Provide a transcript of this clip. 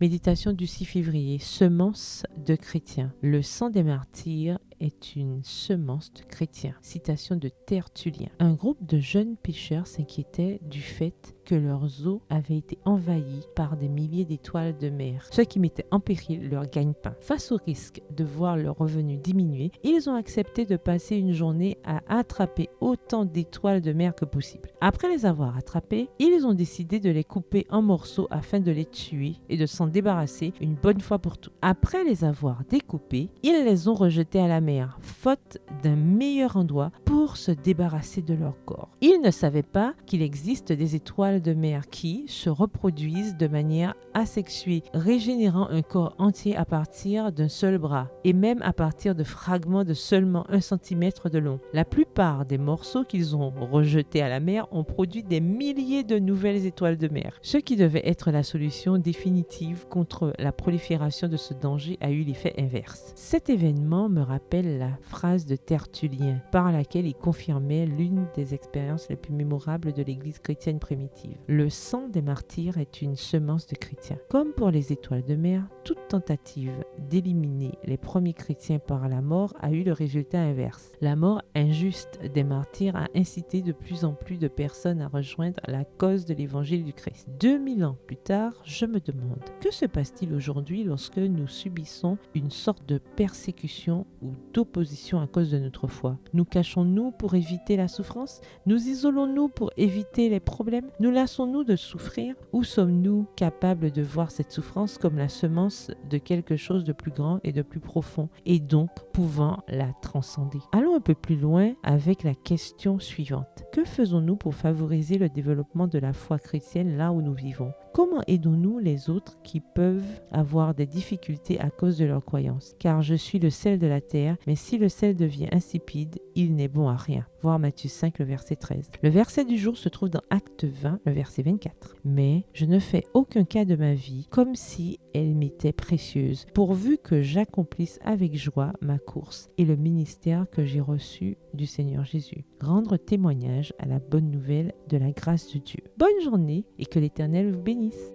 Méditation du 6 février. Semence de chrétiens. Le sang des martyrs est une semence de chrétiens. Citation de Tertullien. Un groupe de jeunes pêcheurs s'inquiétait du fait que leurs eaux avaient été envahies par des milliers d'étoiles de mer, ce qui mettait en péril leur gagne-pain. Face au risque de voir leurs revenus diminuer, ils ont accepté de passer une journée à attraper autant d'étoiles de mer que possible. Après les avoir attrapées, ils ont décidé de les couper en morceaux afin de les tuer et de s'en débarrasser une bonne fois pour toutes. Après les avoir découpés, ils les ont rejetés à la mer, faute d'un meilleur endroit pour se débarrasser de leur corps. Ils ne savaient pas qu'il existe des étoiles de mer qui se reproduisent de manière asexuée, régénérant un corps entier à partir d'un seul bras et même à partir de fragments de seulement 1 cm de long. La plupart des morceaux qu'ils ont rejetés à la mer ont produit des milliers de nouvelles étoiles de mer. Ce qui devait être la solution définitive contre la prolifération de ce danger a eu l'effet inverse. Cet événement me rappelle la phrase de Tertullien par laquelle il confirmait l'une des expériences les plus mémorables de l'Église chrétienne primitive. Le sang des martyrs est une semence de chrétiens. Comme pour les étoiles de mer, toute tentative d'éliminer les premiers chrétiens par la mort a eu le résultat inverse. La mort injuste des martyrs a incité de plus en plus de personnes à rejoindre la cause de l'évangile du Christ. 2000 ans plus tard, je me demande, que se passe-t-il aujourd'hui lorsque nous subissons une sorte de persécution ou d'opposition à cause de notre foi? Nous cachons-nous pour éviter la souffrance? Nous isolons-nous pour éviter les problèmes? Nous lassons-nous de souffrir? Ou sommes-nous capables de voir cette souffrance comme la semence de quelque chose de plus grand et de plus profond, et donc pouvant la transcender? Allons un peu plus loin avec la question suivante. Que faisons-nous pour favoriser le développement de la foi chrétienne là où nous vivons? Comment aidons-nous les autres qui peuvent avoir des difficultés à cause de leurs croyances? Car je suis le sel de la terre, mais si le sel devient insipide, il n'est bon à rien. Voir Matthieu 5, le verset 13. Le verset du jour se trouve dans Acte 20, le verset 24. Mais je ne fais aucun cas de ma vie comme si elle m'était précieuse, pourvu que j'accomplisse avec joie ma course et le ministère que j'ai reçu du Seigneur Jésus. Rendre témoignage à la bonne nouvelle de la grâce de Dieu. Bonne journée et que l'Éternel vous bénisse.